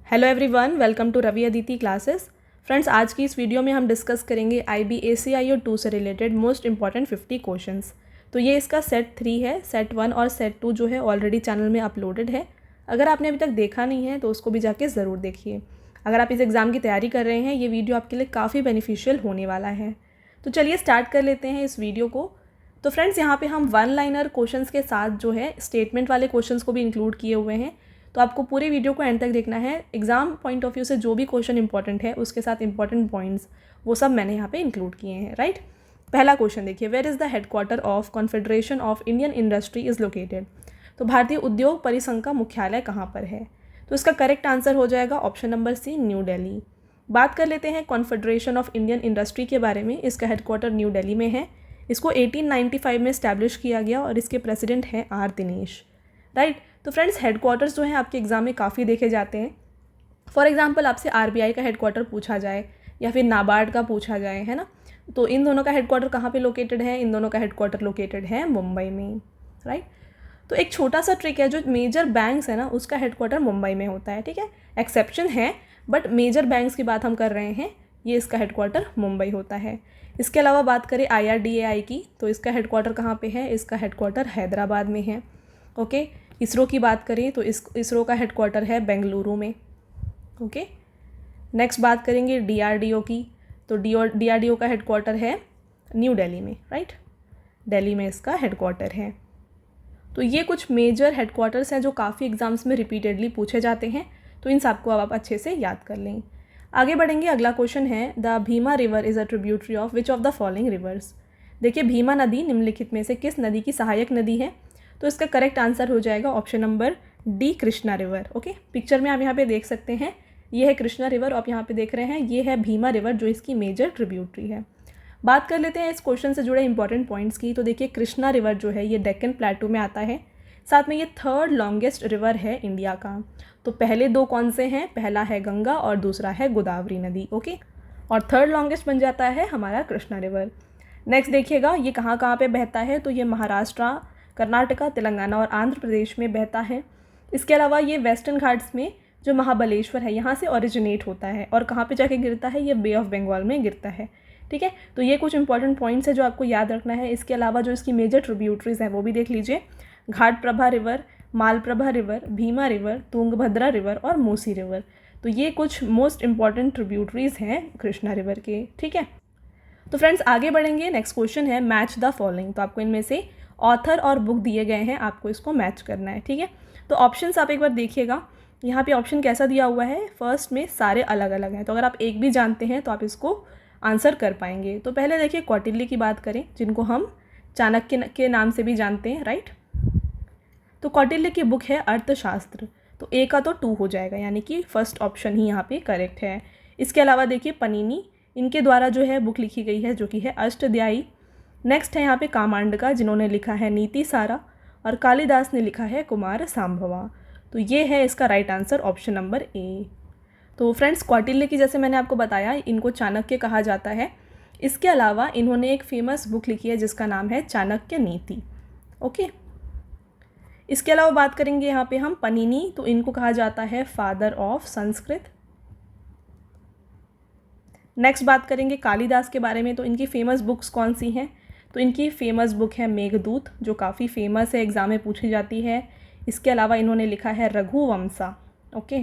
Hello everyone, welcome to Ravi Aditi classes. Friends, आज की इस वीडियो में हम डिस्कस करेंगे IBACI और 2 से रिलेटेड मोस्ट इंपॉर्टेंट 50 क्वेश्चंस। तो ये इसका सेट 3 है। सेट 1 और सेट 2 जो है ऑलरेडी चैनल में अपलोडेड है। अगर आपने अभी तक देखा नहीं है तो उसको भी जाके ज़रूर देखिए। अगर आप इस एग्ज़ाम की तैयारी कर रहे हैं, ये वीडियो आपके लिए काफ़ी बेनिफिशियल होने वाला है। तो चलिए स्टार्ट कर लेते हैं इस वीडियो को। तो फ्रेंड्स, यहाँ पे हम वन लाइनर क्वेश्चंस के साथ जो है स्टेटमेंट वाले क्वेश्चंस को भी इंक्लूड किए हुए हैं। तो आपको पूरे वीडियो को एंड तक देखना है। एग्जाम पॉइंट ऑफ व्यू से जो भी क्वेश्चन इंपॉर्टेंट है उसके साथ इंपॉर्टेंट पॉइंट्स वो सब मैंने यहाँ पे इंक्लूड किए हैं, राइट। पहला क्वेश्चन देखिए, where is the headquarter of Confederation of Indian Industry is located. तो भारतीय उद्योग परिसंघ का मुख्यालय कहाँ पर है। तो इसका करेक्ट आंसर हो जाएगा option number C, New Delhi. बात कर लेते हैं कॉन्फेडरेशन ऑफ इंडियन इंडस्ट्री के बारे में। इसका हेडक्वार्टर न्यू दिल्ली में है। इसको 1895 में इस्टेब्लिश किया गया और इसके प्रेसिडेंट हैं आर दिनेश, राइट। तो फ्रेंड्स, हेडक्वार्टर्स जो हैं आपके एग्जाम में काफ़ी देखे जाते हैं। फॉर एग्जांपल आपसे RBI का हेडक्वार्टर पूछा जाए या फिर नाबार्ड का पूछा जाए, है ना। तो इन दोनों का हेडक्वार्टर कहाँ पे लोकेटेड है? इन दोनों का हेडक्वार्टर लोकेटेड है मुंबई में, राइट। तो एक छोटा सा ट्रिक है, जो मेजर बैंक्स है ना उसका हेडक्वार्टर मुंबई में होता है, ठीक है। एक्सेप्शन है बट मेजर बैंक्स की बात हम कर रहे हैं, ये इसका हेडक्वार्टर मुंबई होता है। इसके अलावा बात करें IRDAI की, तो इसका हेडक्वार्टर कहाँ पे है? इसका हेडक्वार्टर हैदराबाद में है, ओके। इसरो की बात करें तो इसरो का हेडक्वार्टर है बेंगलुरु में, ओके। नेक्स्ट बात करेंगे DRDO की, तो DRDO का हेडक्वार्टर है न्यू दिल्ली में, राइट। दिल्ली में इसका हेडक्वार्टर है। तो ये कुछ मेजर हेडक्वार्टर्स हैं जो काफ़ी एग्जाम्स में रिपीटेडली पूछे जाते हैं। तो इन सबको अब आप अच्छे से याद कर लें। आगे बढ़ेंगे। अगला क्वेश्चन है, the Bhima river is a tributary of which of the following rivers. देखिए, भीमा नदी निम्नलिखित में से किस नदी की सहायक नदी है? तो इसका करेक्ट आंसर हो जाएगा option number D, Krishna river, okay. Picture में आप यहाँ पे देख सकते हैं, ये है कृष्णा रिवर, आप यहाँ पे देख रहे हैं ये है भीमा रिवर जो इसकी मेजर ट्रिब्यूटरी है। बात कर लेते हैं इस क्वेश्चन से जुड़े इंपॉर्टेंट पॉइंट्स की। तो देखिए, कृष्णा रिवर जो है ये डेक्कन प्लेटू में आता है। साथ में ये 3rd लॉन्गेस्ट रिवर है इंडिया का। तो पहले दो कौन से हैं? पहला है गंगा और दूसरा है गोदावरी नदी, ओके। और 3rd लॉन्गेस्ट बन जाता है हमारा कृष्णा रिवर। नेक्स्ट देखिएगा, ये कहाँ कहाँ पे बहता है? तो ये महाराष्ट्र, कर्नाटका, तेलंगाना और आंध्र प्रदेश में बहता है। इसके अलावा ये वेस्टर्न घाट्स में जो महाबलेश्वर है यहाँ से ओरिजिनेट होता है। और कहाँ पे जाके गिरता है? ये बे ऑफ बंगाल में गिरता है, ठीक है। तो ये कुछ इंपॉर्टेंट पॉइंट्स है जो आपको याद रखना है। इसके अलावा जो इसकी मेजर ट्रिब्यूटरीज हैं वो भी देख लीजिए, Ghataprabha river, Malaprabha river, Bhima river, Tungabhadra river और मूसी रिवर। तो ये कुछ मोस्ट इंपॉर्टेंट ट्रिब्यूटरीज हैं कृष्णा रिवर के, ठीक है। तो फ्रेंड्स, आगे बढ़ेंगे। नेक्स्ट क्वेश्चन है, मैच द फॉलोइंग। तो आपको इनमें से ऑथर और बुक दिए गए हैं, आपको इसको मैच करना है, ठीक है। तो ऑप्शंस आप एक बार देखिएगा, यहाँ पे ऑप्शन कैसा दिया हुआ है। फर्स्ट में सारे अलग अलग हैं, तो अगर आप एक भी जानते हैं तो आप इसको आंसर कर पाएंगे। तो पहले देखिए, कौटिल्य की बात करें, जिनको हम चाणक्य के नाम से भी जानते हैं, राइट। तो कौटिल्य की बुक है अर्थशास्त्र। तो ए का तो 2 हो जाएगा, यानी कि फर्स्ट ऑप्शन ही यहाँ पे करेक्ट है। इसके अलावा देखिए, पनीनी, इनके द्वारा जो है बुक लिखी गई है जो कि है अष्टध्यायी। नेक्स्ट है यहाँ पे कामांडका, जिन्होंने लिखा है नीति सारा। और कालिदास ने लिखा है कुमार संभवा। तो ये है इसका right answer option number A. तो फ्रेंड्स, कौटिल्य की जैसे मैंने आपको बताया, इनको चाणक्य कहा जाता है। इसके अलावा इन्होंने एक फेमस बुक लिखी है जिसका नाम है चाणक्य नीति, ओके। इसके अलावा बात करेंगे यहाँ पे हम पनीनी, तो इनको कहा जाता है फादर ऑफ संस्कृत। नेक्स्ट बात करेंगे कालिदास के बारे में, तो इनकी फेमस बुक्स कौन सी हैं? तो इनकी फेमस बुक है मेघदूत, जो काफ़ी फेमस है, एग्जाम में पूछी जाती है। इसके अलावा इन्होंने लिखा है रघुवंशा, ओके।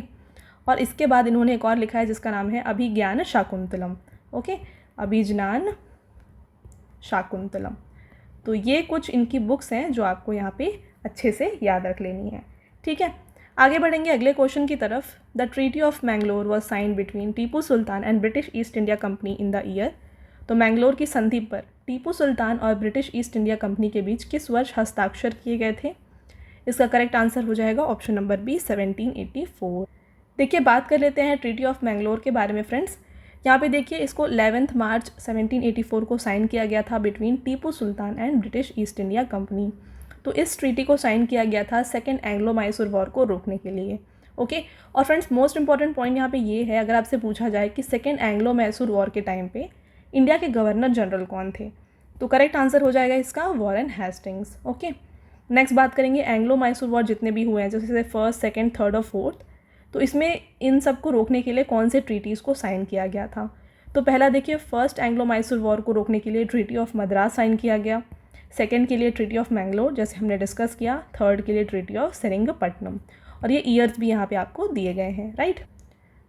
और इसके बाद इन्होंने एक और लिखा है जिसका नाम है अभिज्ञान शाकुंतलम, ओके, अभिज्ञान शाकुंतलम। तो ये कुछ इनकी बुक्स हैं जो आपको यहाँ पे अच्छे से याद रख लेनी है, ठीक है। आगे बढ़ेंगे अगले क्वेश्चन की तरफ। The treaty of Mangalore was signed between Tipu sultan and British east India company in the year. तो मैंगलोर की संधि पर टीपू सुल्तान और ब्रिटिश ईस्ट इंडिया कंपनी के बीच किस वर्ष हस्ताक्षर किए गए थे? इसका करेक्ट आंसर हो जाएगा ऑप्शन नंबर बी, 1784। देखिए, बात कर लेते हैं ट्रीटी ऑफ मैंगलोर के बारे में फ्रेंड्स। यहाँ पे देखिए, इसको 11 मार्च 1784 को साइन किया गया था between Tipu sultan and British east India company. तो इस ट्रीटी को साइन किया गया था सेकेंड एंग्लो मैसूर वॉर को रोकने के लिए, ओके। और फ्रेंड्स, मोस्ट इंपॉर्टेंट पॉइंट यहाँ पे ये है, अगर आपसे पूछा जाए कि सेकेंड एंग्लो मैसूर वॉर के टाइम पे इंडिया के गवर्नर जनरल कौन थे, तो करेक्ट आंसर हो जाएगा इसका वॉरेन हेस्टिंग्स, ओके। नेक्स्ट बात करेंगे एंग्लो मैसूर वॉर जितने भी हुए हैं, जैसे 1st, 2nd, 3rd और 4th। तो इसमें इन सब को रोकने के लिए कौन से ट्रीटीज़ को साइन किया गया था? तो पहला देखिए, फर्स्ट एंग्लो मैसूर वॉर को रोकने के लिए ट्रीटी ऑफ मद्रास साइन किया गया, सेकेंड के लिए ट्रीटी ऑफ मैंगलोर जैसे हमने डिस्कस किया, थर्ड के लिए ट्रीटी ऑफ सेरिंगपट्टनम, और ये ईयर्स भी यहाँ पे आपको दिए गए हैं, राइट।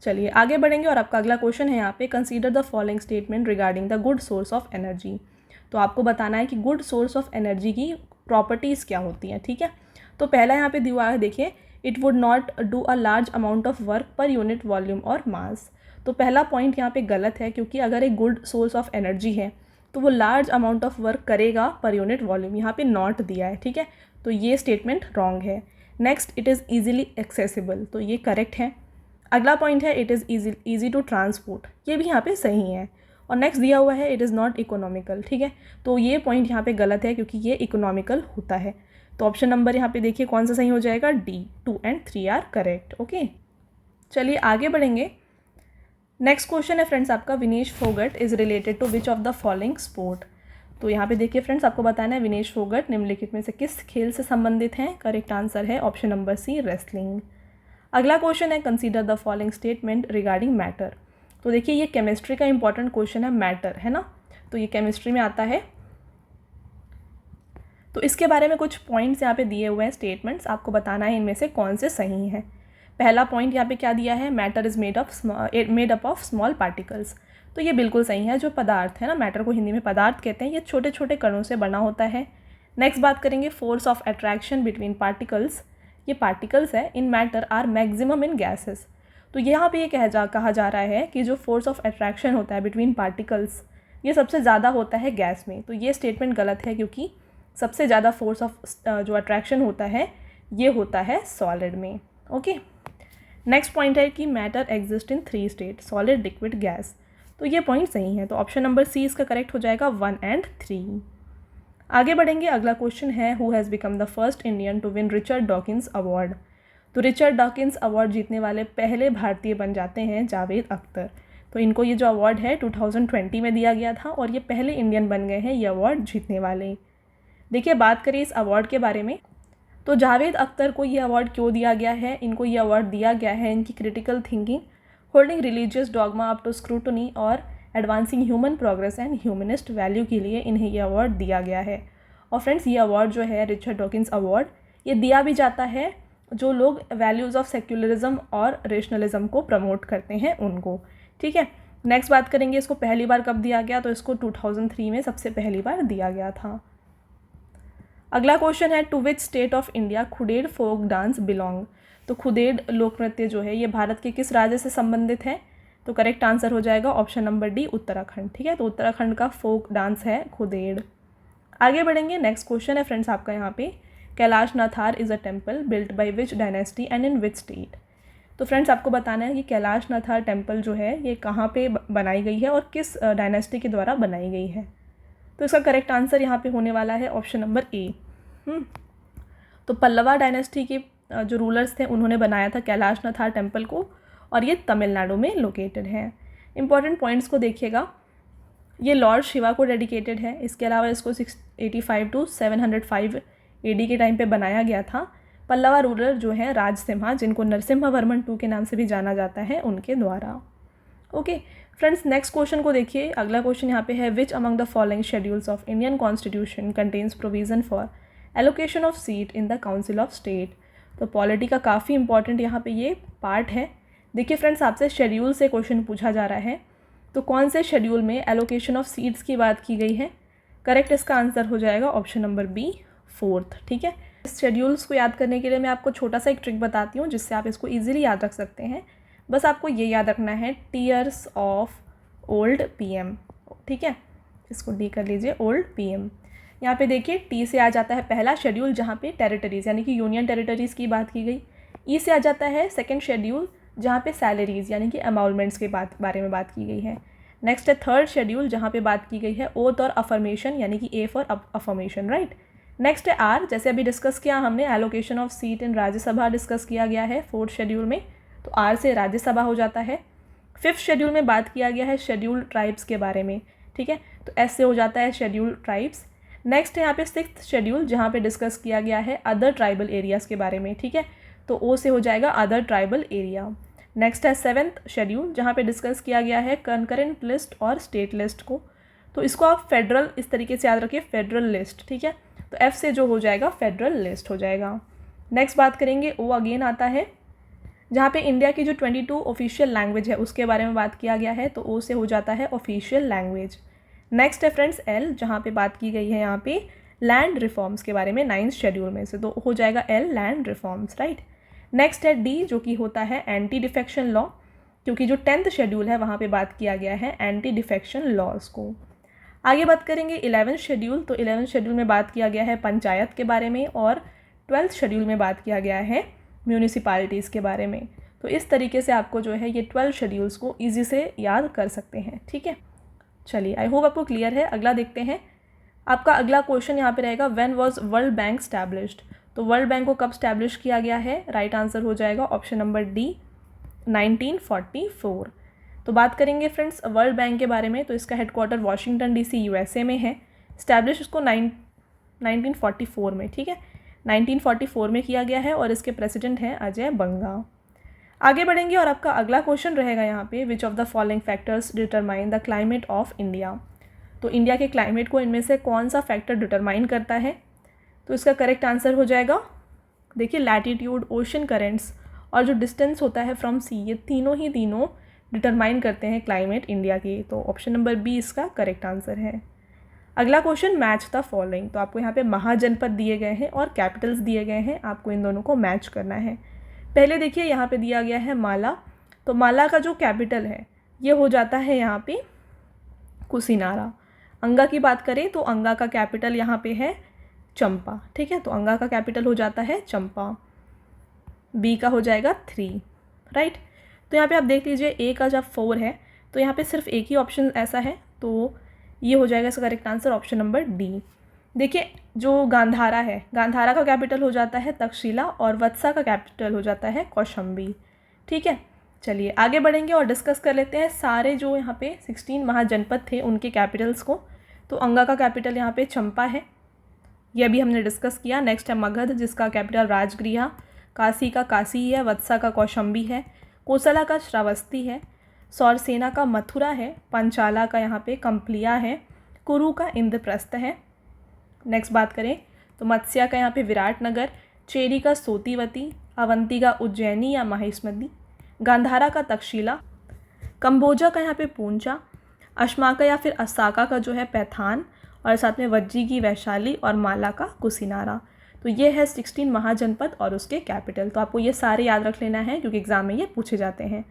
चलिए आगे बढ़ेंगे और आपका अगला क्वेश्चन है यहाँ पे, consider the following statement regarding the good source of energy. तो आपको बताना है कि गुड सोर्स ऑफ एनर्जी की प्रॉपर्टीज़ क्या होती हैं, ठीक है। तो पहला यहाँ पे दिया है, देखिए, it would not do a large amount of work per unit volume और मास। तो पहला पॉइंट यहाँ पे गलत है, क्योंकि अगर एक गुड सोर्स ऑफ एनर्जी है तो वो लार्ज अमाउंट ऑफ वर्क करेगा पर यूनिट वॉल्यूम, यहाँ पे नॉट दिया है, ठीक है। तो ये स्टेटमेंट रॉन्ग है। Next, it is easily accessible, तो ये करेक्ट है। अगला पॉइंट है, it is easy to transport, ये भी यहाँ पे सही है। और नेक्स्ट दिया हुआ है, इट इज़ नॉट इकोनॉमिकल, ठीक है। तो ये पॉइंट यहाँ पे गलत है, क्योंकि ये इकोनॉमिकल होता है। तो ऑप्शन नंबर यहाँ पे देखिए कौन सा सही हो जाएगा, D, 2 and 3 are correct. Okay, चलिए आगे बढ़ेंगे। नेक्स्ट क्वेश्चन है फ्रेंड्स आपका, Vinesh Phogat is related to which of the following sport. तो यहाँ पे देखिए फ्रेंड्स, आपको बताना है विनेश फोगट निम्नलिखित में से किस खेल से संबंधित हैं। करेक्ट आंसर है ऑप्शन नंबर सी, रेसलिंग। अगला क्वेश्चन है, consider the following statement regarding matter. तो देखिए ये केमिस्ट्री का इंपॉर्टेंट क्वेश्चन है, मैटर है ना, तो ये केमिस्ट्री में आता है। तो इसके बारे में कुछ पॉइंट्स यहाँ पे दिए हुए हैं, स्टेटमेंट्स, आपको बताना है इनमें से कौन से सही हैं। पहला पॉइंट यहाँ पे क्या दिया है, matter is made up of small particles. तो ये बिल्कुल सही है। जो पदार्थ है ना, मैटर को हिंदी में पदार्थ कहते हैं, ये छोटे छोटे कणों से बना होता है। नेक्स्ट बात करेंगे, force of attraction between particles, ये पार्टिकल्स है in matter are maximum in gases. तो यहाँ पे ये कहा जा रहा है कि जो फोर्स ऑफ अट्रैक्शन होता है बिटवीन पार्टिकल्स, ये सबसे ज़्यादा होता है गैस में। तो ये स्टेटमेंट गलत है, क्योंकि सबसे ज़्यादा फोर्स ऑफ जो अट्रैक्शन होता है ये होता है सॉलिड में। ओके, नेक्स्ट पॉइंट है कि matter exist in 3 state, solid, liquid, gas. तो ये पॉइंट सही है। तो ऑप्शन नंबर सी इसका करेक्ट हो जाएगा, 1 and 3। आगे बढ़ेंगे। अगला क्वेश्चन है, who has become the first Indian to win Richard Dawkins award. तो रिचर्ड डॉकिंस अवार्ड जीतने वाले पहले भारतीय बन जाते हैं जावेद अख्तर। तो इनको ये जो अवार्ड है 2020 में दिया गया था, और ये पहले इंडियन बन गए हैं ये अवार्ड जीतने वाले। देखिए बात करें इस अवार्ड के बारे में, तो जावेद अख्तर को ये अवार्ड क्यों दिया गया है। इनको ये अवार्ड दिया गया है इनकी critical thinking, holding religious dogma up to scrutiny और advancing human progress and humanist value के लिए इन्हें ये अवार्ड दिया गया है। और फ्रेंड्स, ये अवार्ड जो है रिचर्ड डॉकिंस अवार्ड, ये दिया भी जाता है जो लोग वैल्यूज़ ऑफ सेक्युलरिज्म और रेशनलिज्म को प्रमोट करते हैं उनको, ठीक है। नेक्स्ट बात करेंगे, इसको पहली बार कब दिया गया। तो इसको 2003 में सबसे पहली बार दिया गया था। अगला क्वेश्चन है, to which state of India Khuded folk dance belong. तो खुदेड़ लोक नृत्य जो है ये भारत के किस राज्य से संबंधित है। तो करेक्ट आंसर हो जाएगा ऑप्शन नंबर डी, उत्तराखंड, ठीक है। तो उत्तराखंड का फोक डांस है खुदेड़। आगे बढ़ेंगे। नेक्स्ट क्वेश्चन है फ्रेंड्स आपका यहाँ पे, Kailash Nathar is a temple built by which dynasty and in which state. तो फ्रेंड्स आपको बताना है कि कैलाश नाथार टेम्पल जो है ये कहाँ पे बनाई गई है और किस डायनेस्टी के द्वारा बनाई गई है। तो इसका करेक्ट आंसर यहाँ पे होने वाला है ऑप्शन नंबर ए। तो पल्लवा डायनेस्टी के जो रूलर्स थे उन्होंने बनाया था कैलाश नाथार टेम्पल को, और ये तमिलनाडु में लोकेटेड है। इंपॉर्टेंट पॉइंट्स को देखिएगा, ये लॉर्ड शिवा को डेडिकेटेड है। इसके अलावा इसको 685 to 705 AD के टाइम पे बनाया गया था। पल्लवा रूलर जो है राजसिम्हा, जिनको नरसिम्हा वर्मन 2 के नाम से भी जाना जाता है, उनके द्वारा। ओके फ्रेंड्स, नेक्स्ट क्वेश्चन को देखिए। अगला क्वेश्चन यहाँ पे है, which among the following schedules of Indian constitution contains provision for allocation of seat in the council of state. तो पॉलिटी का काफ़ी इंपॉर्टेंट यहाँ पे ये पार्ट है। देखिए फ्रेंड्स, आपसे शेड्यूल से क्वेश्चन पूछा जा रहा है, तो कौन से शेड्यूल में एलोकेशन ऑफ सीट्स की बात की गई है। करेक्ट इसका आंसर हो जाएगा ऑप्शन नंबर बी, 4th, ठीक है। इस शेड्यूल्स को याद करने के लिए मैं आपको छोटा सा एक ट्रिक बताती हूँ, जिससे आप इसको ईजिली याद रख सकते हैं। बस आपको ये याद रखना है, टीयर्स ऑफ ओल्ड PM, ठीक है। इसको डी कर लीजिए, ओल्ड PM। यहाँ पे देखिए टी से आ जाता है पहला शेड्यूल, जहाँ पे टेरिटरीज़ यानी कि यूनियन टेरिटरीज़ की बात की गई। ई से आ जाता है सेकंड शेड्यूल, जहाँ पे सैलरीज़ यानी कि अमाउंटमेंट्स के बारे में बात की गई है। नेक्स्ट है थर्ड शेड्यूल, जहाँ पे बात की गई है ओथ और अफर्मेशन यानी कि A for affirmation, right. Next है आर, जैसे अभी डिस्कस किया हमने, allocation of seat in Rajya Sabha discuss किया गया है 4th शेड्यूल में, तो आर से राज्यसभा हो जाता है। 5th शेड्यूल में बात किया गया है शेड्यूल्ड ट्राइब्स के बारे में, ठीक है, तो एस से हो जाता है शेड्यूल्ड ट्राइब्स। नेक्स्ट है यहाँ पे 6th शेड्यूल, जहाँ पे डिस्कस किया गया है अदर ट्राइबल एरियाज़ के बारे में, ठीक है, तो ओ से हो जाएगा अदर ट्राइबल एरिया। नेक्स्ट है 7th शेड्यूल, जहाँ पे डिस्कस किया गया है कंकरेंट लिस्ट और स्टेट लिस्ट को। तो इसको आप फेडरल इस तरीके से याद रखिए, फेडरल लिस्ट, ठीक है। तो एफ से जो हो जाएगा फेडरल लिस्ट हो जाएगा। नेक्स्ट बात करेंगे, ओ अगेन आता है, जहाँ पे इंडिया की जो 22 ऑफिशियल लैंग्वेज है उसके बारे में बात किया गया है, तो ओ से हो जाता है ऑफिशियल लैंग्वेज। नेक्स्ट है फ्रेंड्स एल, जहाँ पे बात की गई है यहाँ पे लैंड रिफॉर्म्स के बारे में 9th शेड्यूल में से, तो हो जाएगा L land reforms, right. Next है डी, जो कि होता है एंटी डिफेक्शन लॉ, क्योंकि जो 10th शेड्यूल है वहाँ पे बात किया गया है एंटी डिफेक्शन लॉज को। आगे बात करेंगे 11th शेड्यूल, तो 11th शेड्यूल में बात किया गया है पंचायत के बारे में, और 12th शेड्यूल में बात किया गया है म्यूनिसिपालिटीज़ के बारे में। तो इस तरीके से आपको जो है ये 12 शेड्यूल्स को ईजी से याद कर सकते हैं, ठीक है। चलिए, आई होप आपको क्लियर है। अगला देखते हैं, आपका अगला क्वेश्चन यहाँ पे रहेगा, when was world bank established. तो वर्ल्ड बैंक को कब स्टैब्लिश किया गया है? राइट आंसर हो जाएगा ऑप्शन नंबर डी, 1944। तो बात करेंगे फ्रेंड्स वर्ल्ड बैंक के बारे में, तो इसका हेडक्वार्टर वाशिंगटन डीसी यूएसए में है। स्टैब्लिश इसको 1944 में, ठीक है, 1944 में किया गया है, और इसके प्रेसिडेंट हैं अजय बंगा। आगे बढ़ेंगे और आपका अगला क्वेश्चन रहेगा यहाँ पे, विच of the following factors determine the climate of India. तो इंडिया के क्लाइमेट को इनमें से कौन सा फैक्टर डिटरमाइन करता है? तो इसका करेक्ट आंसर हो जाएगा, देखिए लैटिट्यूड, ओशन करेंट्स और जो डिस्टेंस होता है फ्रॉम सी, ये तीनों डिटरमाइन करते हैं क्लाइमेट इंडिया की। तो ऑप्शन नंबर बी इसका करेक्ट आंसर है। अगला क्वेश्चन, मैच द फॉलोइंग। तो आपको यहाँ पे महाजनपद दिए गए हैं और कैपिटल्स दिए गए हैं, आपको इन दोनों को मैच करना है। पहले देखिए यहाँ पे दिया गया है माला, तो माला का जो कैपिटल है ये हो जाता है यहाँ पे कुसिनारा। अंगा की बात करें तो अंगा का कैपिटल यहाँ पे है चंपा, ठीक है, तो अंगा का कैपिटल हो जाता है चंपा। बी का हो जाएगा 3, राइट। तो यहाँ पे आप देख लीजिए ए का जब 4 है तो यहाँ पे सिर्फ एक ही ऑप्शन ऐसा है, तो ये हो जाएगा इसका correct answer option number D. देखिए जो गांधारा है, गांधारा का कैपिटल हो जाता है तक्षशिला और वत्सा का कैपिटल हो जाता है कौशाम्बी, ठीक है। चलिए आगे बढ़ेंगे और डिस्कस कर लेते हैं सारे जो यहाँ पे 16 महाजनपद थे उनके कैपिटल्स को। तो अंगा का कैपिटल यहाँ पे चंपा है, यह भी हमने डिस्कस किया। नेक्स्ट है मगध, जिसका कैपिटल राजगृह, काशी का काशी है, वत्सा का कौशाम्बी है, कोसला का श्रावस्ती है, सौरसेना का मथुरा है, पंचाला का यहाँ पे कंप्लिया है, कुरु का इंद्रप्रस्थ है। नेक्स्ट बात करें तो मत्स्या का यहाँ पे विराटनगर, चेरी का सोतीवती, अवंती का उज्जैनी या माहिष्मती, गांधारा का तक्षशिला, कंबोजा का यहाँ पे पूंचा, अश्माका या फिर असाका का जो है पैथान, और साथ में वज्जी की वैशाली और माला का कुसिनारा। तो ये है 16 महाजनपद और उसके कैपिटल। तो आपको ये सारे याद रख लेना है क्योंकि एग्जाम में ये पूछे जाते हैं।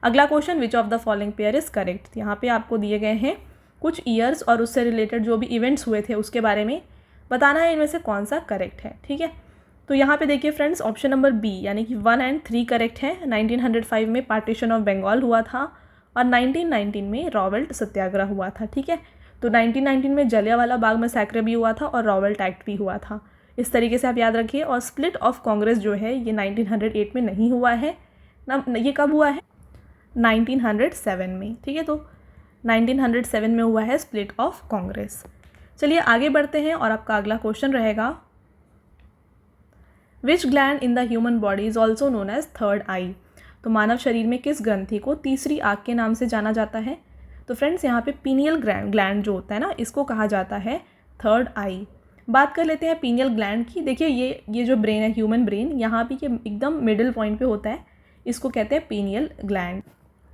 अगला question, which of the following pair is correct. यहाँ पे आपको दिए गए हैं कुछ ईयर्स और उससे रिलेटेड जो भी इवेंट्स हुए थे उसके बारे में बताना है, इनमें से कौन सा करेक्ट है, ठीक है। तो यहाँ पे देखिए फ्रेंड्स ऑप्शन नंबर बी यानी कि 1 और 3 करेक्ट है। 1905 में पार्टीशन ऑफ बंगाल हुआ था और 1919 में रॉवेल्ट सत्याग्रह हुआ था, ठीक है। तो 1919 में जलियांवाला बाग मैसेकर भी हुआ था और रॉवेल्ट एक्ट भी हुआ था। इस तरीके से आप याद रखिए। और स्प्लिट ऑफ कांग्रेस जो है ये 1908 में नहीं हुआ है ना, ये कब हुआ है? 1907 में, ठीक है। तो 1907 में हुआ है स्प्लिट ऑफ कांग्रेस। चलिए आगे बढ़ते हैं और आपका अगला क्वेश्चन रहेगा, which gland in the human body is also known as third eye. तो मानव शरीर में किस ग्रंथि को तीसरी आँख के नाम से जाना जाता है? तो फ्रेंड्स यहाँ पे पीनियल ग्लैंड जो होता है ना, इसको कहा जाता है थर्ड आई। बात कर लेते हैं पीनियल ग्लैंड की। देखिए ये जो ब्रेन है, ह्यूमन ब्रेन, यहाँ पे ये एकदम मिडिल पॉइंट पे होता है, इसको कहते हैं पीनियल ग्लैंड।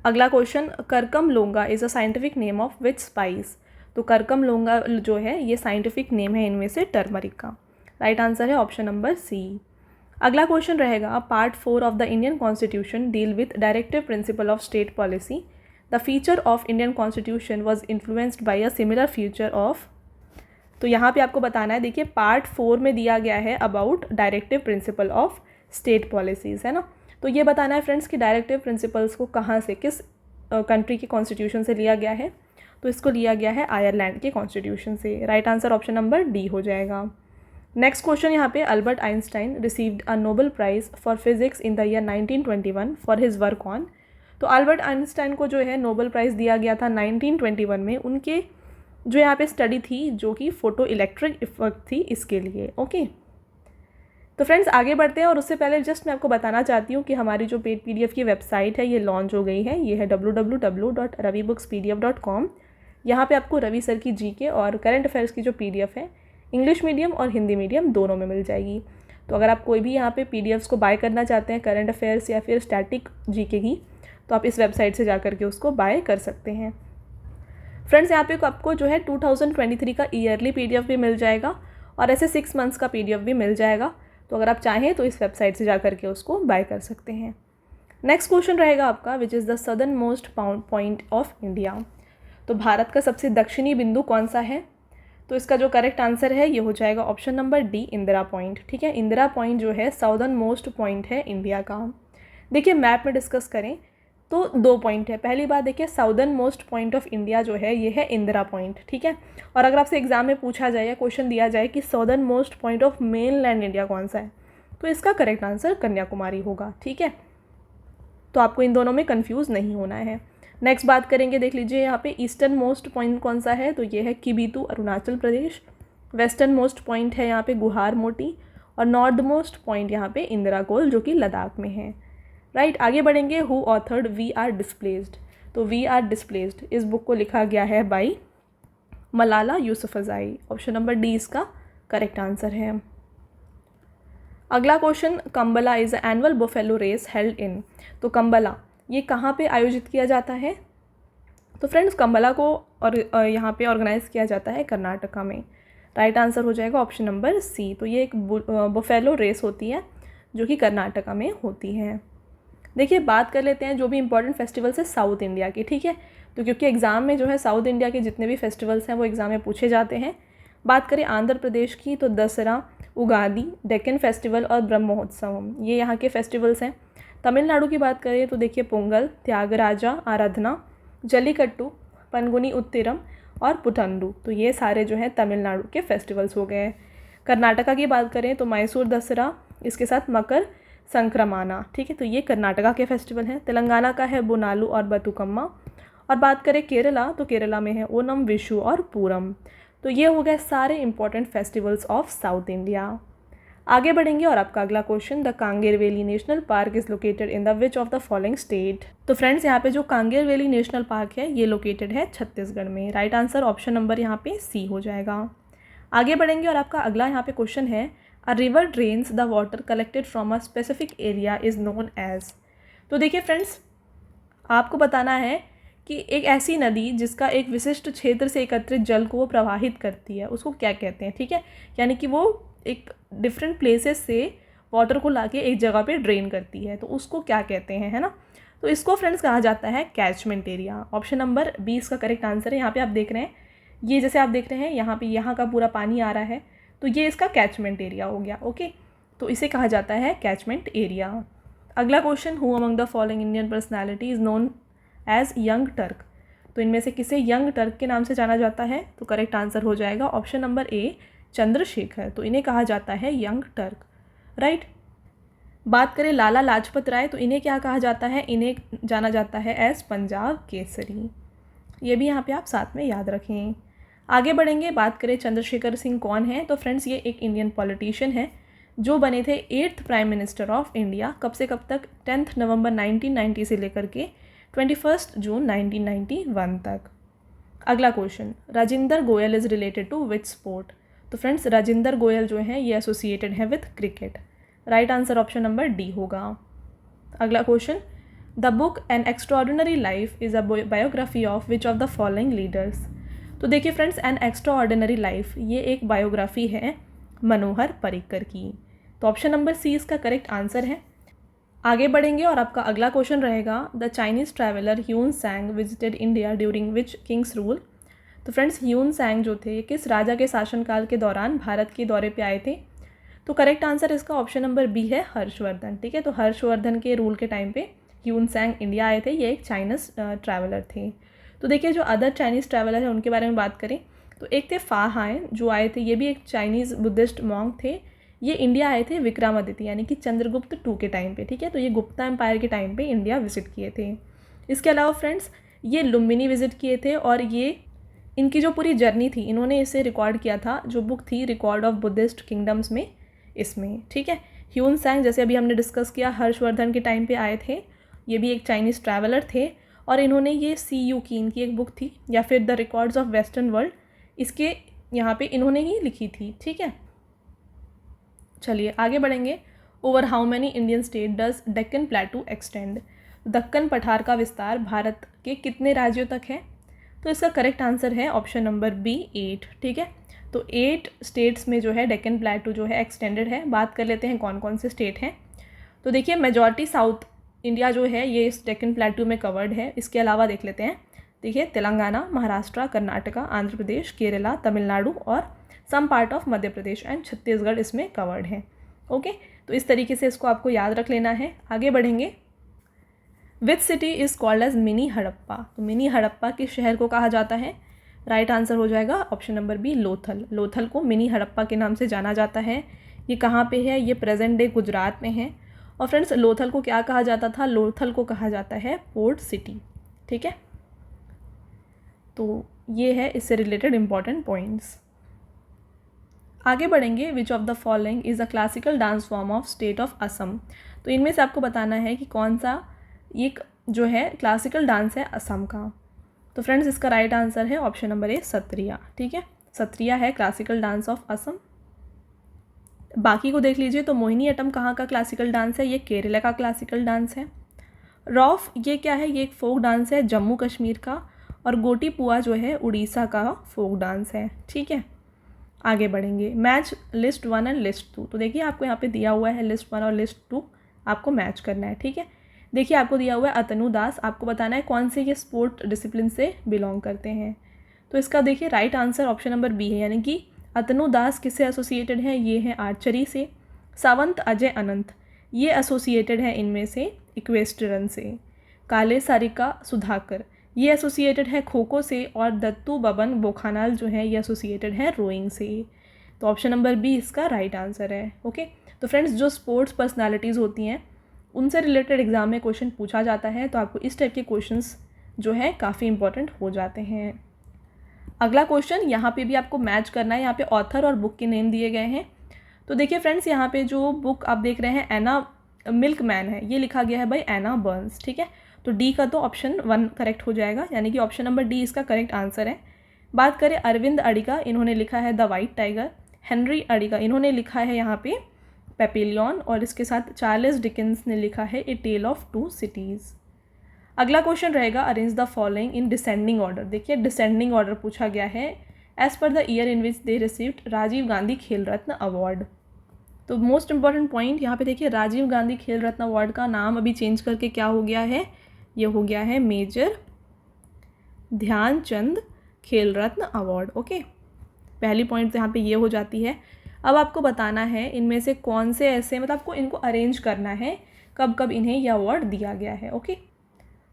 अगला question, curcuma longa is a scientific name of which spice. तो करकम लोंगा जो है ये साइंटिफिक नेम है इनमें से टर्मरिक का। राइट आंसर है ऑप्शन नंबर सी। अगला क्वेश्चन रहेगा, part 4 of the Indian constitution deal with directive principle of state policy. The feature of Indian constitution was influenced by a similar feature of. तो यहाँ पे आपको बताना है, देखिए पार्ट 4 में दिया गया है about directive principle of state policies, है ना। तो ये बताना है फ्रेंड्स कि डायरेक्टिव प्रिंसिपल्स को कहाँ से, किस कंट्री के कॉन्स्टिट्यूशन से लिया गया है। तो इसको लिया गया है आयरलैंड के कॉन्स्टिट्यूशन से। Right answer option number D हो जाएगा। नेक्स्ट क्वेश्चन यहाँ पे, Albert Einstein received a Nobel prize for physics in the year 1921 for his work on. तो अल्बर्ट आइंस्टाइन को जो है नोबेल प्राइज़ दिया गया था 1921 में, उनके जो यहाँ पे स्टडी थी जो कि फोटो इलेक्ट्रिक इफेक्ट थी, इसके लिए। ओके, तो फ्रेंड्स आगे बढ़ते हैं, और उससे पहले जस्ट मैं आपको बताना चाहती हूँ कि हमारी जो पेड PDF की वेबसाइट है ये लॉन्च हो गई है। ये है www.ravibookspdf.com। यहाँ पे आपको रवि सर की GK और करंट अफेयर्स की जो PDF है इंग्लिश मीडियम और हिंदी मीडियम दोनों में मिल जाएगी। तो अगर आप कोई भी यहाँ पे PDFs को बाय करना चाहते हैं करंट अफेयर्स या फिर स्टैटिक GK की, तो आप इस वेबसाइट से जा कर के उसको बाय कर सकते हैं। फ्रेंड्स यहाँ पे आपको जो है 2023 का ईयरली PDF भी मिल जाएगा और ऐसे 6 मंथ्स का PDF भी मिल जाएगा। तो अगर आप चाहें तो इस वेबसाइट से जा कर के उसको बाय कर सकते हैं। नेक्स्ट क्वेश्चन रहेगा आपका, which is the southern most point of India. तो भारत का सबसे दक्षिणी बिंदु कौन सा है? तो इसका जो करेक्ट आंसर है ये हो जाएगा option number D, Indira point. ठीक है, इंदिरा पॉइंट जो है साउदर्न मोस्ट पॉइंट है इंडिया का। देखिए मैप में डिस्कस करें तो 2 पॉइंट है। पहली बात देखिए, southern most point of India जो है ये है इंदिरा पॉइंट। ठीक है, और अगर आपसे एग्जाम में पूछा जाए या क्वेश्चन दिया जाए कि southern most point of main land India कौन सा है, तो इसका करेक्ट आंसर कन्याकुमारी होगा। ठीक है, तो आपको इन दोनों में कंफ्यूज नहीं होना है। नेक्स्ट बात करेंगे, देख लीजिए यहाँ पे ईस्टर्न मोस्ट पॉइंट कौन सा है, तो ये है किबीतू, Arunachal Pradesh. Western most point है यहाँ पे गुहार मोटी, और नॉर्थ मोस्ट पॉइंट यहाँ पे इंदिरा कोल जो कि लद्दाख में है। राइट, आगे बढ़ेंगे। Who authored we are displaced. तो वी आर डिस्प्लेस्ड इस बुक को लिखा गया है by Malala Yousafzai. Option number D इसका करेक्ट आंसर है। अगला question, Kambala is a annual buffalo race held in. तो कंबला ये कहाँ पे आयोजित किया जाता है? तो फ्रेंड्स कंबला को और यहाँ पे ऑर्गेनाइज किया जाता है कर्नाटका में। राइट आंसर हो जाएगा ऑप्शन नंबर सी। तो ये एक बुफेलो रेस होती है जो कि कर्नाटका में होती है। देखिए बात कर लेते हैं जो भी इंपॉर्टेंट फेस्टिवल्स है साउथ इंडिया की। ठीक है, तो क्योंकि एग्ज़ाम में जो है साउथ इंडिया के जितने भी फेस्टिवल्स हैं वो एग्ज़ाम में पूछे जाते हैं। बात करें आंध्र प्रदेश की तो दसरा, उगादी, डेक्कन फेस्टिवल और ब्रह्मोत्सवम ये यहाँ के फेस्टिवल्स हैं। तमिलनाडु की बात करें तो देखिए पोंगल, त्यागराजा, आराधना, जल्लीकट्टू, पनगुनी उत्तिरम और पुथंडू, तो ये सारे जो हैं तमिलनाडु के फेस्टिवल्स हो गए। कर्नाटका की बात करें तो मैसूर दसरा, इसके साथ मकर संक्रमणा। ठीक है, तो ये कर्नाटका के फेस्टिवल हैं। तेलंगाना का है बोनालू और बतुकम्मा। और बात करें केरला तो केरला में है ओनम, विशु और पूरम। तो ये हो गए सारे important festivals of south India. आगे बढ़ेंगे और आपका अगला question, the Kanger valley national park is located in the which of the following state. तो फ्रेंड्स यहाँ पे जो कांगेर वैली नेशनल पार्क है ये लोकेटेड है छत्तीसगढ़ में। राइट आंसर ऑप्शन नंबर यहाँ पे सी हो जाएगा। आगे बढ़ेंगे और आपका अगला यहाँ पे क्वेश्चन है, a river drains the water collected from a specific area is known as. तो देखिए फ्रेंड्स आपको बताना है कि एक ऐसी नदी जिसका एक विशिष्ट क्षेत्र से एकत्रित जल को वो प्रवाहित करती है उसको क्या कहते हैं। ठीक है, यानी कि वो एक डिफरेंट प्लेसेस से वाटर को लाके एक जगह पे ड्रेन करती है, तो उसको क्या कहते हैं, है ना। तो इसको फ्रेंड्स कहा जाता है catchment area. Option number B इसका करेक्ट आंसर है। यहाँ पे आप देख रहे हैं, ये जैसे आप देख रहे हैं यहाँ पे यहाँ का पूरा पानी आ रहा है, तो ये इसका कैचमेंट एरिया हो गया। ओके, तो इसे कहा जाता है कैचमेंट एरिया। अगला question, who among the following Indian personality is known as young Turk. तो इनमें से किसे यंग टर्क के नाम से जाना जाता है? तो करेक्ट आंसर हो जाएगा ऑप्शन नंबर ए, चंद्रशेखर। तो इन्हें कहा जाता है यंग टर्क। राइट, बात करें लाला लाजपत राय तो इन्हें क्या कहा जाता है? इन्हें जाना जाता है एज पंजाब केसरी। ये भी यहाँ पे आप साथ में याद रखें। आगे बढ़ेंगे, बात करें चंद्रशेखर सिंह कौन है, तो फ्रेंड्स ये एक इंडियन पॉलिटिशियन है जो बने थे 8th prime minister of India. कब से कब तक? 10 नवंबर 1990 से लेकर के 21 जून 1991 तक। अगला question, Rajinder Goyal is related to which sport. तो फ्रेंड्स राजिंदर गोयल जो हैं ये एसोसिएटेड है with cricket. Right answer option number D होगा। अगला question, the book an extraordinary life is a biography of which of the following leaders. तो देखिए फ्रेंड्स, एन एक्स्ट्राऑर्डिनरी लाइफ ये एक बायोग्राफी है मनोहर पर्रिकर की। तो ऑप्शन नंबर सी इसका करेक्ट आंसर है। आगे बढ़ेंगे और आपका अगला क्वेश्चन रहेगा, the Chinese traveller Hyun सैंग visited India during which Kings rule. तो फ्रेंड्स ह्यून सैंग जो थे किस राजा के शासनकाल के दौरान भारत के दौरे पे आए थे? तो करेक्ट आंसर इसका ऑप्शन नंबर बी है, हर्षवर्धन। ठीक है, तो हर्षवर्धन के रूल के टाइम पे ह्यून सैंग इंडिया आए थे। ये एक चाइनीज़ ट्रैवलर थे। तो देखिए जो अदर चाइनीज़ ट्रैवलर है उनके बारे में बात करें तो एक थे फा हायन जो आए थे, ये भी एक चाइनीज़ बुद्धिस्ट मॉन्क थे। ये इंडिया आए थे विक्रमादित्य यानी कि चंद्रगुप्त 2 के टाइम पे। ठीक है, तो ये गुप्ता एम्पायर के टाइम पे इंडिया विजिट किए थे। इसके अलावा फ्रेंड्स ये लुम्बिनी विजिट किए थे और ये इनकी जो पूरी जर्नी थी इन्होंने इसे रिकॉर्ड किया था। जो बुक थी रिकॉर्ड ऑफ बुद्धिस्ट किंगडम्स में इसमें, ठीक है। ह्यून सैंग जैसे अभी हमने डिस्कस किया हर्षवर्धन के टाइम पे आए थे, ये भी एक चाइनीज़ ट्रैवलर थे और इन्होंने ये सी यू की इनकी एक बुक थी या फिर the records of western world, इसके यहाँ पे इन्होंने ही लिखी थी, ठीक है। चलिए आगे बढ़ेंगे। Over how many Indian state does Deccan प्लेटू extend, Deccan पठार का विस्तार भारत के कितने राज्यों तक है? तो इसका करेक्ट आंसर है ऑप्शन नंबर बी 8, ठीक है। तो 8 स्टेट्स में जो है डेक्कन प्लेटू जो है एक्सटेंडेड है। बात कर लेते हैं कौन कौन से स्टेट हैं। तो देखिए मेजॉरिटी साउथ इंडिया जो है ये इस डेक्कन प्लेटू में कवर्ड है। इसके अलावा देख लेते हैं, देखिए तेलंगाना, महाराष्ट्र, कर्नाटका, आंध्र प्रदेश, केरला, तमिलनाडु और some part of Madhya Pradesh and Chhattisgarh इसमें कवर्ड है। ओके, तो इस तरीके से इसको आपको याद रख लेना है। आगे बढ़ेंगे। Which city is called as mini Harappa, तो मिनी हड़प्पा किस शहर को कहा जाता है? राइट आंसर हो जाएगा option number B Lothal. Lothal को मिनी हड़प्पा के नाम से जाना जाता है। ये कहाँ पे है? ये प्रेजेंट डे गुजरात में है। और फ्रेंड्स लोथल को क्या कहा जाता था? लोथल को कहा जाता है पोर्ट सिटी, ठीक है। तो ये है इससे रिलेटेड इंपॉर्टेंट पॉइंट्स। आगे बढ़ेंगे। विच of the following is a classical dance form of state of Assam, तो इनमें से आपको बताना है कि कौन सा एक जो है क्लासिकल डांस है असम का। तो फ्रेंड्स इसका राइट आंसर है ऑप्शन नंबर ए सत्रिया, ठीक है। सत्रिया है क्लासिकल डांस ऑफ असम। बाकी को देख लीजिए तो मोहिनी अट्टम कहाँ का क्लासिकल डांस है? ये केरला का क्लासिकल डांस है। रॉफ ये क्या है? ये एक फोक डांस है जम्मू कश्मीर का। और गोटी पुआ जो है उड़ीसा का फोक डांस है, ठीक है। आगे बढ़ेंगे। मैच लिस्ट 1 एंड लिस्ट 2, तो देखिए आपको यहाँ पे दिया हुआ है लिस्ट 1 और लिस्ट 2, आपको मैच करना है, ठीक है। देखिए आपको दिया हुआ है अतनु दास, आपको बताना है कौन से ये स्पोर्ट डिसिप्लिन से बिलोंग करते हैं। तो इसका देखिए right answer option number B है, यानी कि अतनु दास किससे एसोसिएटेड है? ये है आर्चरी से। सावंत अजय अनंत ये एसोसिएटेड है इनमें से इक्वेस्ट्रियन से। काले सारिका सुधाकर ये एसोसिएटेड है खो खो से। और दत्तू बबन बोखानाल जो है ये एसोसिएटेड है रोइंग से। तो ऑप्शन नंबर बी इसका राइट आंसर है। ओके, तो फ्रेंड्स जो स्पोर्ट्स पर्सनालिटीज़ होती हैं उनसे रिलेटेड एग्जाम में क्वेश्चन पूछा जाता है, तो आपको इस टाइप के क्वेश्चंस जो है काफ़ी इंपॉर्टेंट हो जाते हैं। अगला क्वेश्चन यहाँ पे भी आपको मैच करना है। यहाँ पे ऑथर और बुक के नेम दिए गए हैं। तो देखिए फ्रेंड्स यहाँ पे जो बुक आप देख रहे हैं एना मिल्कमैन है, ये लिखा गया है बाय एना बर्न्स, ठीक है। तो डी का तो ऑप्शन 1 करेक्ट हो जाएगा, यानी कि ऑप्शन नंबर डी इसका करेक्ट आंसर है। बात करें अरविंद अडिगा, इन्होंने लिखा है the white tiger. Henry Adiga इन्होंने लिखा है यहाँ पे पेपिलियन। और इसके साथ चार्ल्स डिकेंस ने लिखा है ए टेल ऑफ 2 सिटीज़। अगला क्वेश्चन रहेगा arrange the following in descending order. देखिए डिसेंडिंग ऑर्डर पूछा गया है as per the year in which they received Rajiv Gandhi Khel Ratna award. तो मोस्ट इंपॉर्टेंट पॉइंट यहाँ पे देखिए राजीव गांधी खेल रत्न अवार्ड का नाम अभी चेंज करके क्या हो गया है? ये हो गया है मेजर ध्यानचंद खेल रत्न अवार्ड। ओके, पहली पॉइंट यहाँ पे ये हो जाती है। अब आपको बताना है इनमें से कौन से ऐसे, मतलब आपको इनको अरेंज करना है कब कब इन्हें यह अवार्ड दिया गया है। ओके,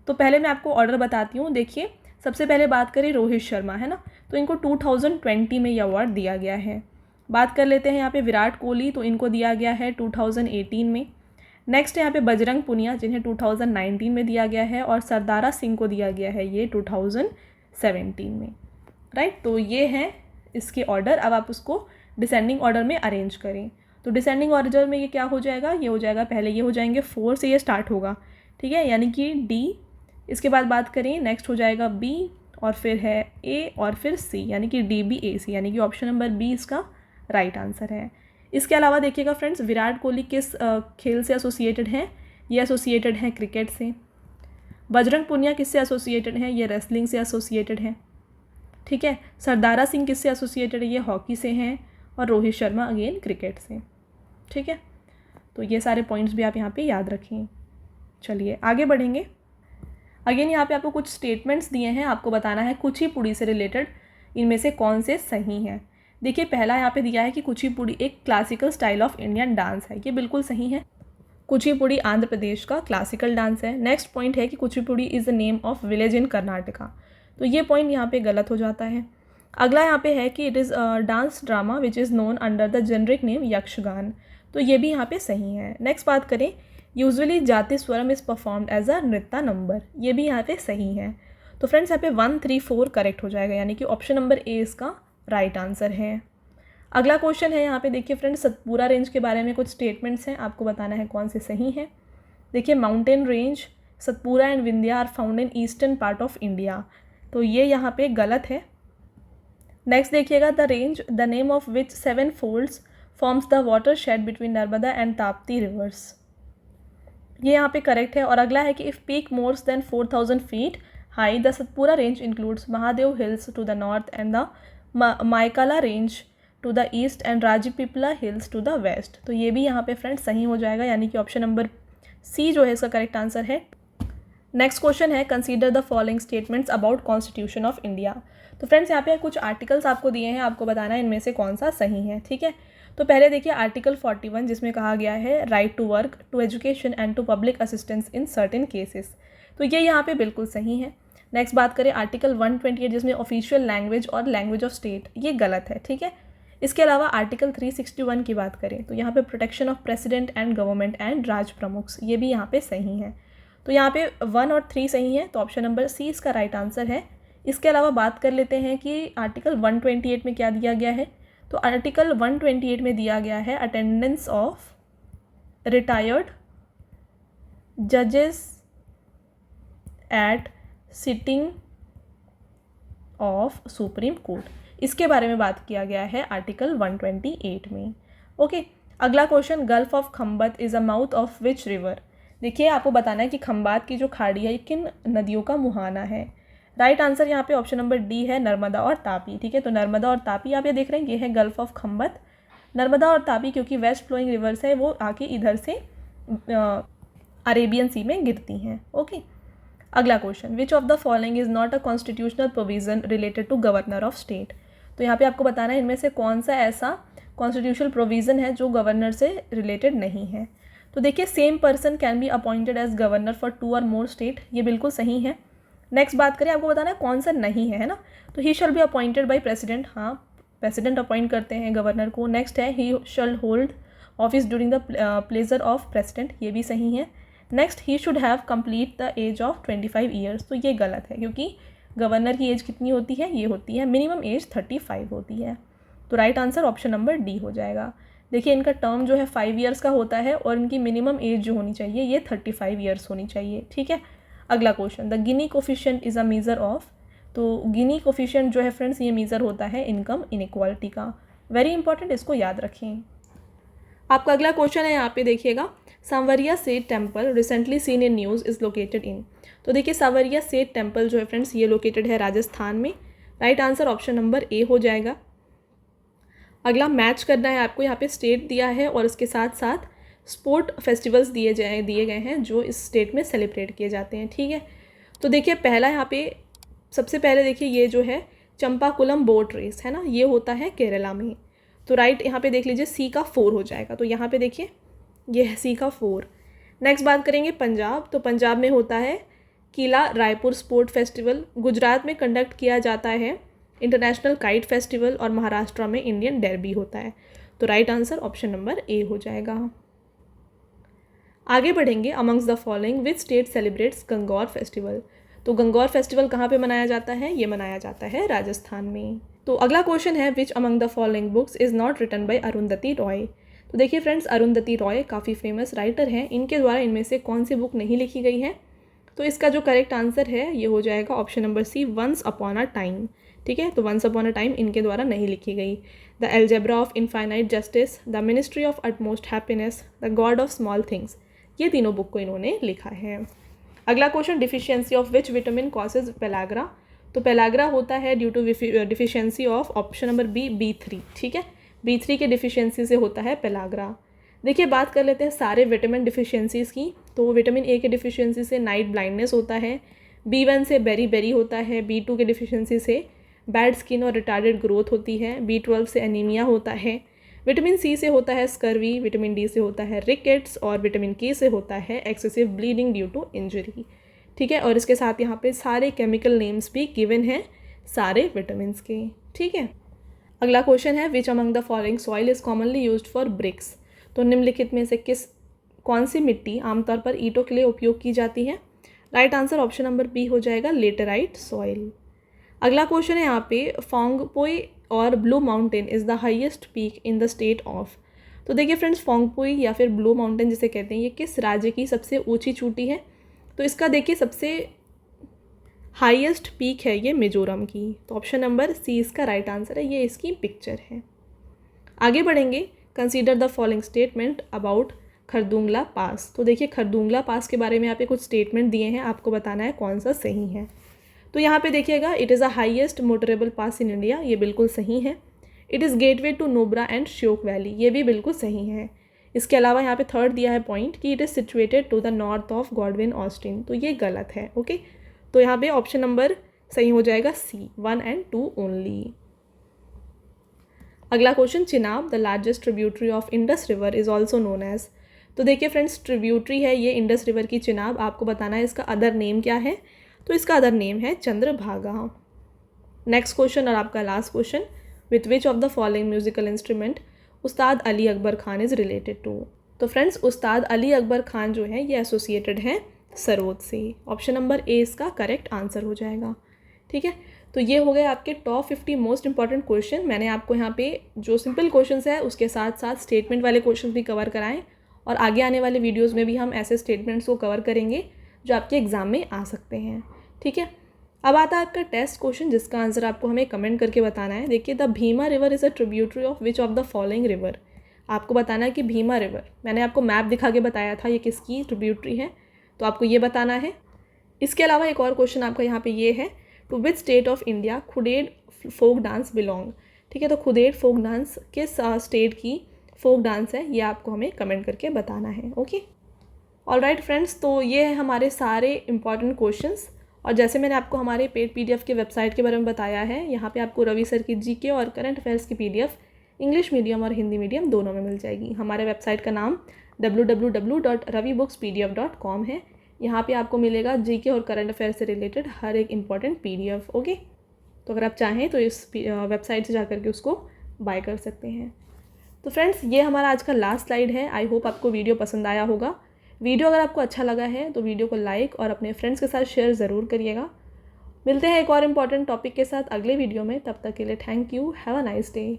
तो पहले मैं आपको ऑर्डर बताती हूँ। देखिए सबसे पहले बात करें रोहित शर्मा है ना, तो इनको 2020 में यह अवार्ड दिया गया है। बात कर लेते हैं यहाँ पे विराट कोहली, तो इनको दिया गया है 2018 में। नेक्स्ट यहाँ पे बजरंग पुनिया जिन्हें 2019 में दिया गया है। और सरदारा सिंह को दिया गया है ये 2017 में, राइट। तो ये है इसके ऑर्डर। अब आप उसको डिसेंडिंग ऑर्डर में अरेंज करें। तो डिसेंडिंग ऑर्डर में ये क्या हो जाएगा? ये हो जाएगा पहले ये हो जाएंगे 4 से ये स्टार्ट होगा, ठीक है, यानी कि डी। इसके बाद बात करें नेक्स्ट हो जाएगा बी और फिर है ए और फिर सी, यानी कि डी बी ए सी, यानी कि ऑप्शन नंबर बी इसका राइट आंसर है। इसके अलावा देखिएगा फ्रेंड्स विराट कोहली किस खेल से एसोसिएटेड हैं? ये एसोसिएटेड हैं क्रिकेट से। बजरंग पुनिया किससे एसोसिएटेड हैं? ये रेसलिंग से एसोसिएटेड हैं, ठीक है। सरदारा सिंह किससे एसोसिएटेड है? ये हॉकी से हैं। और रोहित शर्मा अगेन क्रिकेट से, ठीक है। तो ये सारे पॉइंट्स भी आप यहाँ पे याद रखें। चलिए आगे बढ़ेंगे। अगेन यहाँ पे आपको कुछ स्टेटमेंट्स दिए हैं, आपको बताना है कुचिपुड़ी से रिलेटेड इनमें से कौन से सही हैं। देखिए पहला यहाँ पे दिया है कि कुचिपुड़ी एक classical style of Indian dance है, ये बिल्कुल सही है। कुचिपुड़ी आंध्र प्रदेश का क्लासिकल डांस है। नेक्स्ट पॉइंट है कि Kuchipudi is the name of village in Karnataka, तो ये पॉइंट यहाँ पे गलत हो जाता है। अगला यहाँ पे है कि it is dance drama which is known under the generic name Yakshagana, तो ये भी यहाँ पे सही है। नेक्स्ट बात करें यूजुअली जाति स्वरम इज़ परफॉर्म्ड एज अ नृत्य नंबर, ये भी यहाँ पे सही है। तो फ्रेंड्स यहाँ पे 1, 3, 4 करेक्ट हो जाएगा, यानी कि ऑप्शन नंबर ए इसका राइट आंसर है। अगला क्वेश्चन है यहाँ पे देखिए फ्रेंड्स, सतपुरा रेंज के बारे में कुछ स्टेटमेंट्स हैं, आपको बताना है कौन से सही हैं। देखिए mountain range Satpura and Vindhya are found in eastern part of India, तो ये यहाँ पे गलत है। नेक्स्ट देखिएगा, the range the name of which 7 folds forms the watershed between Narmada and Tapti rivers, ये यहाँ पे करेक्ट है। और अगला है कि if peak more than 4000 feet high the Satpura range includes Mahadev hills to the north and the Maikala range to the east and Rajpipla hills to the west, तो ये भी यहाँ पे फ्रेंड्स सही हो जाएगा, यानी कि ऑप्शन नंबर सी जो है इसका करेक्ट आंसर है। नेक्स्ट क्वेश्चन है, consider the following statements about constitution of India. तो फ्रेंड्स यहाँ पे कुछ आर्टिकल्स आपको दिए हैं, आपको बताना है इनमें से कौन सा सही है, ठीक है। तो पहले देखिए आर्टिकल 41 जिसमें कहा गया है right to work, to education and to public assistance in certain cases, तो ये यहाँ पे बिल्कुल सही है। नेक्स्ट बात करें आर्टिकल 128 जिसमें ऑफिशियल लैंग्वेज और लैंग्वेज ऑफ स्टेट, ये गलत है, ठीक है। इसके अलावा आर्टिकल 361 की बात करें तो यहाँ पे protection of president and government and Raj Pramukh, ये भी यहाँ पे सही है। तो यहाँ पे 1 और 3 सही है, तो ऑप्शन नंबर सी इसका राइट आंसर है। इसके अलावा बात कर लेते हैं कि आर्टिकल 128 में क्या दिया गया है। तो आर्टिकल 128 में दिया गया है अटेंडेंस ऑफ रिटायर्ड जजेस at sitting of Supreme Court, इसके बारे में बात किया गया है आर्टिकल 128 में। ओके, अगला question, gulf of Khambhat is a mouth of which river. देखिए आपको बताना है कि खंबात की जो खाड़ी है किन नदियों का मुहाना है। राइट आंसर यहाँ पे ऑप्शन नंबर डी है, नर्मदा और तापी, ठीक है। तो नर्मदा और तापी आप ये देख रहे हैं, ये है गल्फ ऑफ खंबत। नर्मदा और तापी क्योंकि वेस्ट फ्लोइंग रिवर्स है, वो आके इधर से अरेबियन सी में गिरती हैं। ओके, अगला question, which of the following is not a constitutional provision related to governor of state. तो यहाँ पे आपको बताना है इनमें से कौन सा ऐसा कॉन्स्टिट्यूशनल प्रोविज़न है जो गवर्नर से रिलेटेड नहीं है। तो देखिए same person can be appointed as governor for 2 और मोर स्टेट, ये बिल्कुल सही है। नेक्स्ट बात करें, आपको बताना है कौन सा नहीं है ना। तो he shall be appointed by president, हाँ प्रेसिडेंट अपॉइंट करते हैं गवर्नर को। नेक्स्ट है he shall hold office during the pleasure of president, ये भी सही है। Next he should have complete the age of 25 years, तो ये गलत है क्योंकि गवर्नर की एज कितनी होती है, ये होती है मिनिमम एज 35 होती है। तो right answer option number D हो जाएगा। देखिए इनका टर्म जो है 5 ईयर्स का होता है और इनकी मिनिमम एज जो होनी चाहिए ये 35 ईयर्स होनी चाहिए, ठीक है। अगला question, the Guinea coefficient is a measure of. तो गिनी कोफिशिएंट जो है फ्रेंड्स ये मेज़र होता है इनकम इनइक्वालिटी का, वेरी इंपॉर्टेंट, इसको याद रखें। आपका अगला क्वेश्चन है यहाँ पे देखिएगा, सांवरिया सेठ temple recently seen in news is located in. तो देखिए सांवरिया सेठ टेम्पल जो है फ्रेंड्स ये लोकेटेड है राजस्थान में। Right answer option number A हो जाएगा। अगला मैच करना है आपको, यहाँ पे स्टेट दिया है और इसके साथ साथ स्पोर्ट फेस्टिवल्स दिए गए हैं जो इस स्टेट में सेलिब्रेट किए जाते हैं, ठीक है। तो देखिए पहला यहाँ पे सबसे पहले देखिए ये जो है चंपाकुलम बोट रेस है ना, ये होता है केरला में। तो राइट यहाँ पे देख लीजिए सी का 4 हो जाएगा, तो यहाँ पे देखिए ये है सी का 4। नेक्स्ट बात करेंगे पंजाब, तो पंजाब में होता है किला रायपुर स्पोर्ट फेस्टिवल। गुजरात में कंडक्ट किया जाता है इंटरनेशनल काइट फेस्टिवल और महाराष्ट्र में इंडियन डर्बी होता है। तो right answer option number A हो जाएगा। आगे बढ़ेंगे, amongst the following which state celebrates Gangaur festival. तो गंगौर फेस्टिवल कहाँ पे मनाया जाता है, ये मनाया जाता है राजस्थान में। तो अगला क्वेश्चन है, which among the following books is not written by Arundhati Roy. तो देखिए फ्रेंड्स अरुंधति रॉय काफ़ी फेमस राइटर हैं, इनके द्वारा इनमें से कौन सी बुक नहीं लिखी गई है। तो इसका जो करेक्ट आंसर है ये हो जाएगा option number C, once upon a time, ठीक है। तो वंस अपॉन अ टाइम इनके द्वारा नहीं लिखी गई। The algebra of infinite justice, the ministry of utmost happiness, the god of small things, ये तीनों बुक को इन्होंने लिखा है। अगला question, deficiency of which vitamin causes pellagra. तो पेलाग्रा होता है due to deficiency of option number B, B3, ठीक है। B3 के डिफिशियंसी से होता है पेलाग्रा। देखिए बात कर लेते हैं सारे विटामिन डिफिशियंसीज़ की। तो विटामिन ए के डिफिशियंसी से नाइट ब्लाइंडनेस होता है, B1 से बेरी होता है, B2 के डिफिशियंसी से बैड स्किन और रिटार्डेड ग्रोथ होती है, B12 से एनीमिया होता है, विटामिन सी से होता है स्कर्वी, विटामिन डी से होता है रिकेट्स और विटामिन के से होता है excessive bleeding due to injury, ठीक है। और इसके साथ यहाँ पे सारे केमिकल नेम्स भी गिवन हैं सारे विटामिन के, ठीक है। अगला क्वेश्चन है, which among the following soil is commonly used for bricks. तो निम्नलिखित में से कौन सी मिट्टी आमतौर पर ईंटों के लिए उपयोग की जाती है। Right answer option number B हो जाएगा, लेटेराइट सॉइल। अगला क्वेश्चन है यहाँ पे, फोंगपोई और blue mountain is the highest peak in the state of. तो देखिए फ्रेंड्स, फोंगपुई या फिर ब्लू माउंटेन जिसे कहते हैं, ये किस राज्य की सबसे ऊंची चोटी है? तो इसका देखिए सबसे हाईएस्ट पीक है ये मिजोरम की। तो ऑप्शन नंबर सी इसका राइट आंसर है, ये इसकी पिक्चर है। आगे बढ़ेंगे। Consider the following statement about Khardungla pass. तो देखिए खरदुंगला पास के बारे में यहाँ पे कुछ स्टेटमेंट दिए हैं, आपको बताना है कौन सा सही है। तो यहाँ पे देखिएगा, it is the highest motorable pass in India, ये बिल्कुल सही है। It is gateway to Nubra and Shyok valley, ये भी बिल्कुल सही है। इसके अलावा यहाँ पे थर्ड दिया है पॉइंट कि it is situated to the north of Godwin Austen, तो ये गलत है। ओके, तो यहाँ पे ऑप्शन नंबर सही हो जाएगा सी, 1 and 2 ओनली। अगला question, Chenab the largest tributary of Indus river is also known as. तो देखिए फ्रेंड्स, ट्रिब्यूटरी है ये इंडस रिवर की चिनाब, आपको बताना है इसका अदर नेम क्या है। तो इसका अदर नेम है चंद्रभागा। नेक्स्ट क्वेश्चन और आपका last question, with which of the following musical instrument Ustad Ali Akbar Khan is related to. तो फ्रेंड्स, उस्ताद अली अकबर खान जो है ये एसोसिएटेड है सरोद से। ऑप्शन नंबर ए इसका करेक्ट आंसर हो जाएगा। ठीक है, तो ये हो गए आपके टॉप 50 मोस्ट इंपॉर्टेंट क्वेश्चन। मैंने आपको यहाँ पे जो सिंपल क्वेश्चंस है उसके साथ साथ स्टेटमेंट वाले क्वेश्चन भी कवर कराएं, और आगे आने वाले वीडियोस में भी हम ऐसे स्टेटमेंट्स को कवर करेंगे जो आपके एग्जाम में आ सकते हैं। ठीक है, अब आता है आपका टेस्ट क्वेश्चन जिसका आंसर आपको हमें कमेंट करके बताना है। देखिए, the Bhima river is a tributary of which of the following river. आपको बताना है कि भीमा रिवर, मैंने आपको मैप दिखा के बताया था ये किसकी ट्रिब्यूटरी है, तो आपको ये बताना है। इसके अलावा एक और क्वेश्चन आपका यहाँ पे ये है, to which state of India Khuded folk dance belong. ठीक है, तो खुदेड़ फोक डांस किस स्टेट की फोक डांस है, ये आपको हमें कमेंट करके बताना है। ओके, ऑलराइट फ्रेंड्स, तो ये है हमारे सारे इंपॉर्टेंट क्वेश्चंस। और जैसे मैंने आपको हमारे पेड पीडीएफ के वेबसाइट के बारे में बताया है, यहाँ पे आपको रवि सर की जीके और करंट अफेयर्स की पीडीएफ इंग्लिश मीडियम और हिंदी मीडियम दोनों में मिल जाएगी। हमारे वेबसाइट का नाम www.ravibookspdf.com है। यहाँ पे आपको मिलेगा जीके और करंट अफेयर से रिलेटेड हर एक इम्पॉर्टेंट पीडीएफ। ओके, तो अगर आप चाहें तो इस वेबसाइट से जाकर के उसको बाय कर सकते हैं। तो फ्रेंड्स, ये हमारा आज का लास्ट स्लाइड है। आई होप आपको वीडियो पसंद आया होगा। वीडियो अगर आपको अच्छा लगा है तो वीडियो को लाइक और अपने फ्रेंड्स के साथ शेयर ज़रूर करिएगा। मिलते हैं एक और इम्पॉर्टेंट टॉपिक के साथ अगले वीडियो में, तब तक के लिए thank you, have a nice day.